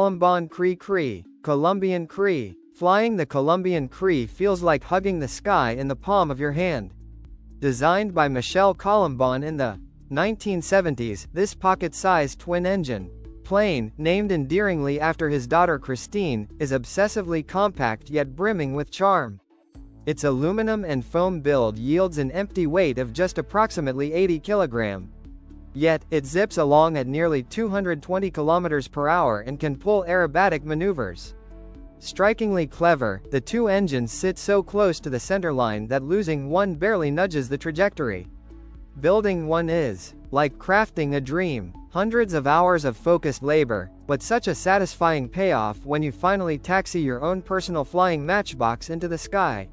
Columbon Cree, Colombian Cree. Flying the Colombian Cree feels like hugging the sky in the palm of your hand. Designed by Michel Columbon in the 1970s, this pocket-sized twin-engine plane, named endearingly after his daughter Christine, is obsessively compact yet brimming with charm. Its aluminum and foam build yields an empty weight of just approximately 80 kg. Yet, it zips along at nearly 220 km per hour and can pull aerobatic maneuvers. Strikingly clever, the two engines sit so close to the centerline that losing one barely nudges the trajectory. Building one is like crafting a dream. Hundreds of hours of focused labor, but such a satisfying payoff when you finally taxi your own personal flying matchbox into the sky.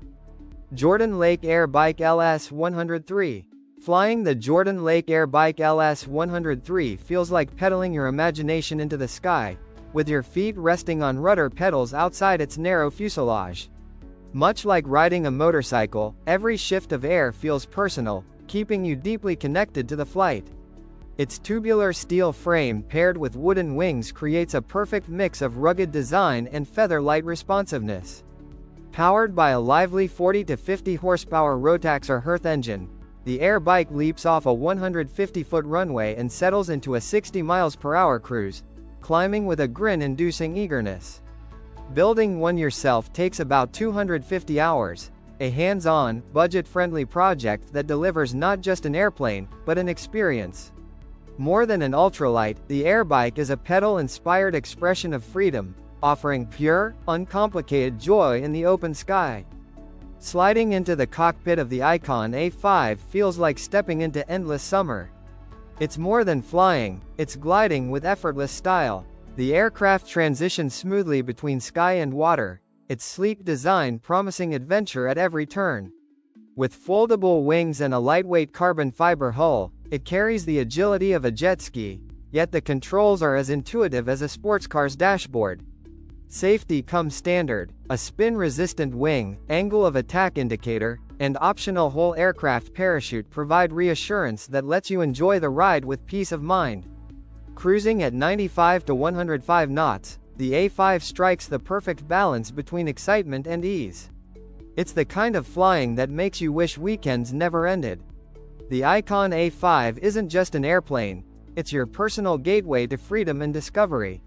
Jordan Lake Air Bike LS-103. Flying the Jordan Lake Air Bike LS-103 feels like pedaling your imagination into the sky, with your feet resting on rudder pedals outside its narrow fuselage. Much like riding a motorcycle, every shift of air feels personal, keeping you deeply connected to the flight. Its tubular steel frame paired with wooden wings creates a perfect mix of rugged design and feather-light responsiveness. Powered by a lively 40 to 50 horsepower Rotax or Hearth engine, the air bike leaps off a 150-foot runway and settles into a 60 miles per hour cruise, climbing with a grin-inducing eagerness. Building one yourself takes about 250 hours, a hands-on, budget-friendly project that delivers not just an airplane, but an experience. More than an ultralight, the airbike is a pedal-inspired expression of freedom, offering pure, uncomplicated joy in the open sky. Sliding into the cockpit of the Icon A5 feels like stepping into endless summer. It's more than flying, it's gliding with effortless style. The aircraft transitions smoothly between sky and water, its sleek design promising adventure at every turn. With foldable wings and a lightweight carbon fiber hull, it carries the agility of a jet ski, yet the controls are as intuitive as a sports car's dashboard. Safety comes standard: a spin-resistant wing, angle of attack indicator, and optional whole aircraft parachute provide reassurance that lets you enjoy the ride with peace of mind. Cruising at 95 to 105 knots, the A5 strikes the perfect balance between excitement and ease. It's the kind of flying that makes you wish weekends never ended. The Icon A5 isn't just an airplane, it's your personal gateway to freedom and discovery.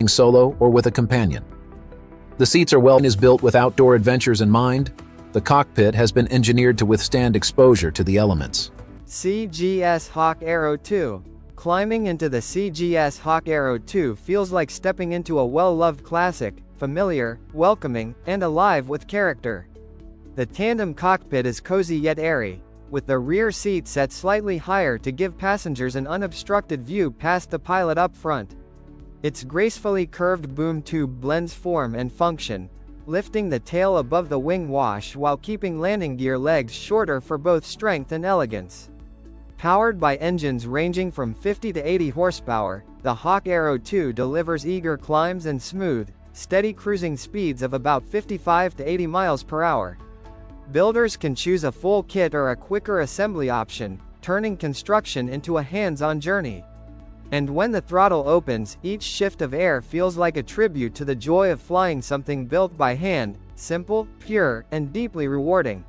Solo or with a companion. The seats are well and is built with outdoor adventures in mind. The cockpit has been engineered to withstand exposure to the elements. CGS Hawk Aero 2. Climbing into the CGS Hawk Aero 2 feels like stepping into a well-loved classic, familiar, welcoming, and alive with character. The tandem cockpit is cozy yet airy, with the rear seat set slightly higher to give passengers an unobstructed view past the pilot up front. Its gracefully curved boom tube blends form and function, lifting the tail above the wing wash while keeping landing gear legs shorter for both strength and elegance. Powered by engines ranging from 50 to 80 horsepower, the Hawk Aero 2 delivers eager climbs and smooth, steady cruising speeds of about 55 to 80 miles per hour. Builders can choose a full kit or a quicker assembly option, turning construction into a hands-on journey. And when the throttle opens, each shift of air feels like a tribute to the joy of flying something built by hand, simple, pure, and deeply rewarding.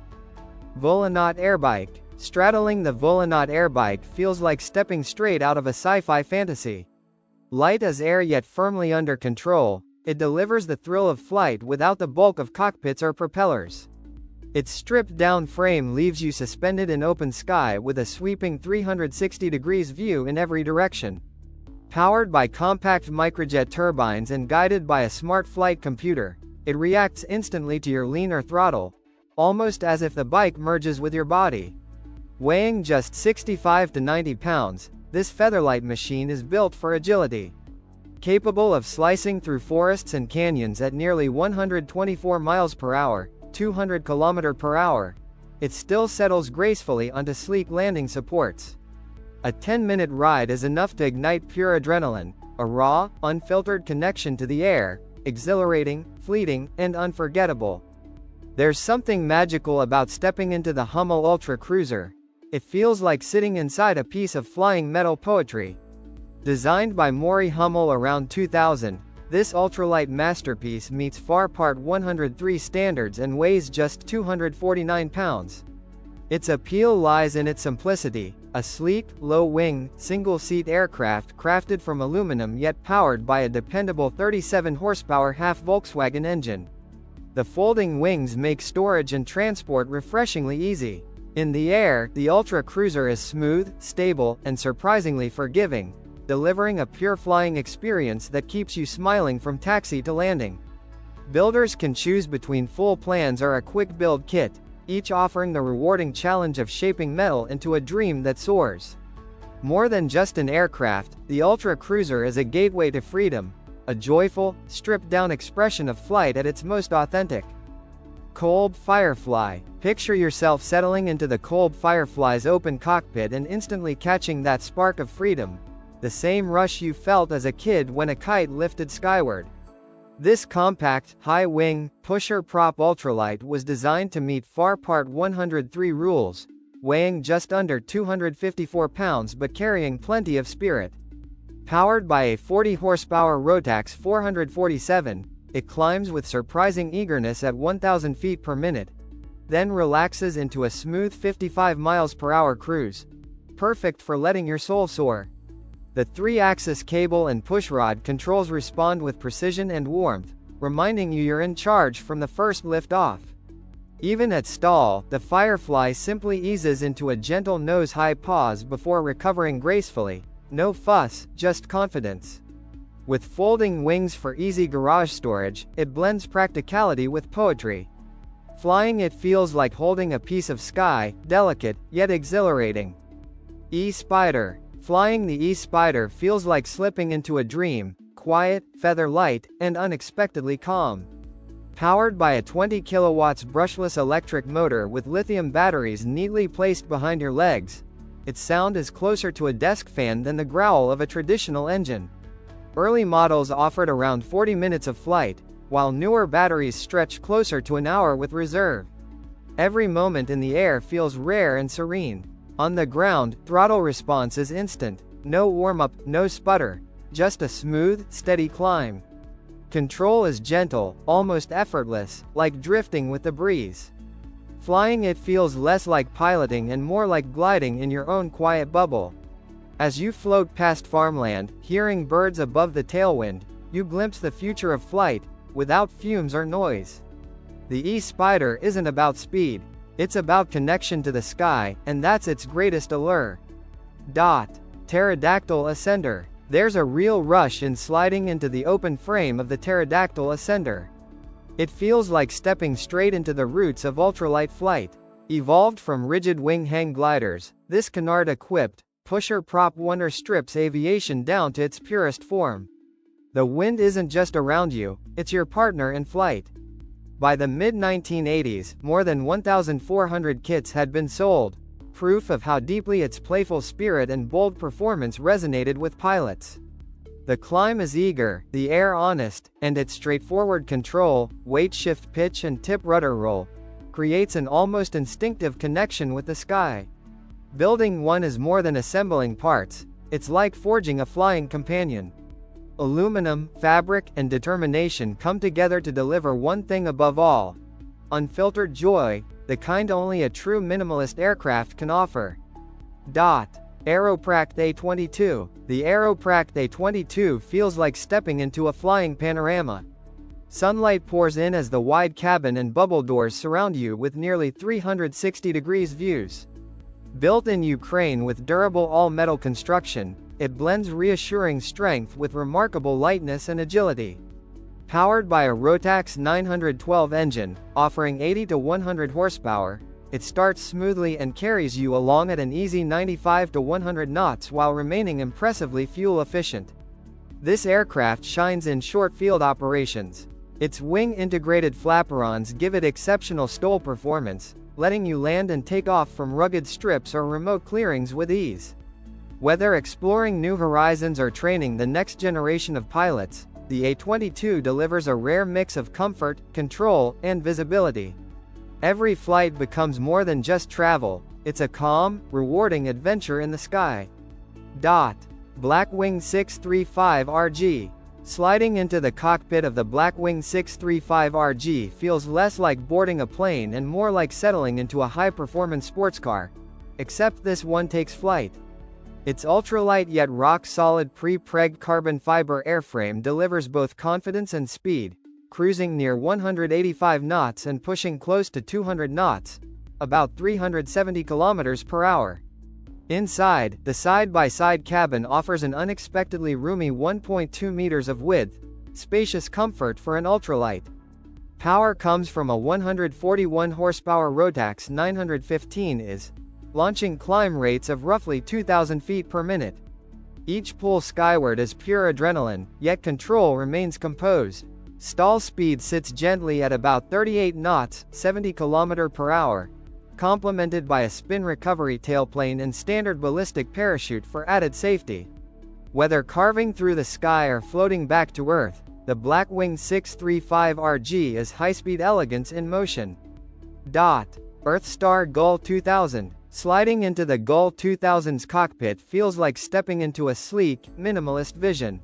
Volanaut Airbike. Straddling the Volanaut Airbike feels like stepping straight out of a sci-fi fantasy. Light as air yet firmly under control, it delivers the thrill of flight without the bulk of cockpits or propellers. Its stripped-down frame leaves you suspended in open sky with a sweeping 360 degrees view in every direction. Powered by compact microjet turbines and guided by a smart flight computer, it reacts instantly to your lean or throttle, almost as if the bike merges with your body. Weighing just 65 to 90 pounds, this featherlight machine is built for agility. Capable of slicing through forests and canyons at nearly 124 miles per hour, 200 km per hour, it still settles gracefully onto sleek landing supports. A 10-minute ride is enough to ignite pure adrenaline, a raw, unfiltered connection to the air, exhilarating, fleeting, and unforgettable. There's something magical about stepping into the Hummel Ultra Cruiser. It feels like sitting inside a piece of flying metal poetry. Designed by Maury Hummel around 2000, this ultralight masterpiece meets FAR Part 103 standards and weighs just 249 pounds. Its appeal lies in its simplicity, a sleek, low-wing, single-seat aircraft crafted from aluminum yet powered by a dependable 37-horsepower half-Volkswagen engine. The folding wings make storage and transport refreshingly easy. In the air, the Ultra Cruiser is smooth, stable, and surprisingly forgiving, delivering a pure flying experience that keeps you smiling from taxi to landing. Builders can choose between full plans or a quick build kit, each offering the rewarding challenge of shaping metal into a dream that soars. More than just an aircraft, the Ultra Cruiser is a gateway to freedom, a joyful, stripped-down expression of flight at its most authentic. Kolb Firefly. Picture yourself settling into the Kolb Firefly's open cockpit and instantly catching that spark of freedom, the same rush you felt as a kid when a kite lifted skyward. This compact, high-wing, pusher-prop ultralight was designed to meet FAR Part 103 rules, weighing just under 254 pounds but carrying plenty of spirit. Powered by a 40-horsepower Rotax 447, it climbs with surprising eagerness at 1,000 feet per minute, then relaxes into a smooth 55 miles per hour cruise, perfect for letting your soul soar. The 3-axis cable and pushrod controls respond with precision and warmth, reminding you you're in charge from the first lift-off. Even at stall, the Firefly simply eases into a gentle nose-high pause before recovering gracefully. No fuss, just confidence. With folding wings for easy garage storage, it blends practicality with poetry. Flying it feels like holding a piece of sky, delicate, yet exhilarating. E-Spider. Flying the E-Spider feels like slipping into a dream, quiet, feather-light, and unexpectedly calm. Powered by a 20 kilowatts brushless electric motor with lithium batteries neatly placed behind your legs, its sound is closer to a desk fan than the growl of a traditional engine. Early models offered around 40 minutes of flight, while newer batteries stretch closer to an hour with reserve. Every moment in the air feels rare and serene. On the ground, throttle response is instant. No warm-up, no sputter. Just a smooth, steady climb. Control is gentle, almost effortless, like drifting with the breeze. Flying it feels less like piloting and more like gliding in your own quiet bubble. As you float past farmland, hearing birds above the tailwind, you glimpse the future of flight, without fumes or noise. The E-Spider isn't about speed. It's about connection to the sky, and that's its greatest allure. Pterodactyl Ascender. There's a real rush in sliding into the open frame of the Pterodactyl Ascender. It feels like stepping straight into the roots of ultralight flight. Evolved from rigid wing hang gliders, this canard-equipped, pusher-prop wonder strips aviation down to its purest form. The wind isn't just around you, it's your partner in flight. By the mid-1980s, more than 1,400 kits had been sold, proof of how deeply its playful spirit and bold performance resonated with pilots. The climb is eager, the air honest, and its straightforward control, weight shift pitch and tip rudder roll, creates an almost instinctive connection with the sky. Building one is more than assembling parts, it's like forging a flying companion. Aluminum, fabric, and determination come together to deliver one thing above all: unfiltered joy, the kind only a true minimalist aircraft can offer. Aeropract A22. The Aeropract A22 feels like stepping into a flying panorama. Sunlight pours in as the wide cabin and bubble doors surround you with nearly 360 degrees views. Built in Ukraine with durable all-metal construction, it blends reassuring strength with remarkable lightness and agility. Powered by a Rotax 912 engine, offering 80 to 100 horsepower, it starts smoothly and carries you along at an easy 95 to 100 knots while remaining impressively fuel efficient. This aircraft shines in short field operations. Its wing-integrated flaperons give it exceptional STOL performance, letting you land and take off from rugged strips or remote clearings with ease. Whether exploring new horizons or training the next generation of pilots, the A22 delivers a rare mix of comfort, control, and visibility. Every flight becomes more than just travel, it's a calm, rewarding adventure in the sky. Blackwing 635RG. Sliding into the cockpit of the Blackwing 635RG feels less like boarding a plane and more like settling into a high-performance sports car. Except this one takes flight. Its ultralight yet rock-solid pre-pregged carbon fiber airframe delivers both confidence and speed, cruising near 185 knots and pushing close to 200 knots, about 370 kilometers per hour. Inside, the side-by-side cabin offers an unexpectedly roomy 1.2 meters of width, spacious comfort for an ultralight. Power comes from a 141 horsepower Rotax 915 is, launching climb rates of roughly 2,000 feet per minute. Each pull skyward is pure adrenaline, yet control remains composed. Stall speed sits gently at about 38 knots, 70 km per hour, complemented by a spin recovery tailplane and standard ballistic parachute for added safety. Whether carving through the sky or floating back to Earth, the Blackwing 635RG is high-speed elegance in motion. Earthstar Gull 2000. Sliding into the Gull 2000's cockpit feels like stepping into a sleek, minimalist vision.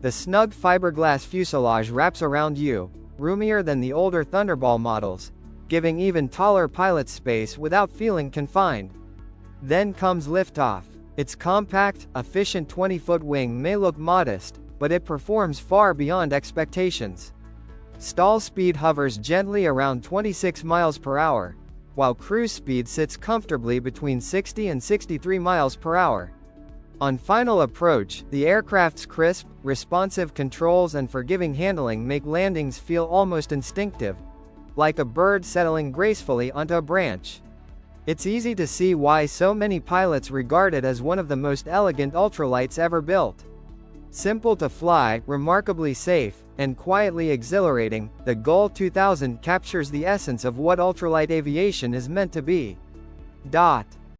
The snug fiberglass fuselage wraps around you, roomier than the older Thunderball models, giving even taller pilots space without feeling confined. Then comes liftoff. Its compact, efficient 20-foot wing may look modest, but it performs far beyond expectations. Stall speed hovers gently around 26 miles per hour, while cruise speed sits comfortably between 60 and 63 miles per hour. On final approach, the aircraft's crisp, responsive controls and forgiving handling make landings feel almost instinctive, like a bird settling gracefully onto a branch. It's easy to see why so many pilots regard it as one of the most elegant ultralights ever built. Simple to fly, remarkably safe, and quietly exhilarating, the Gull 2000 captures the essence of what ultralight aviation is meant to be.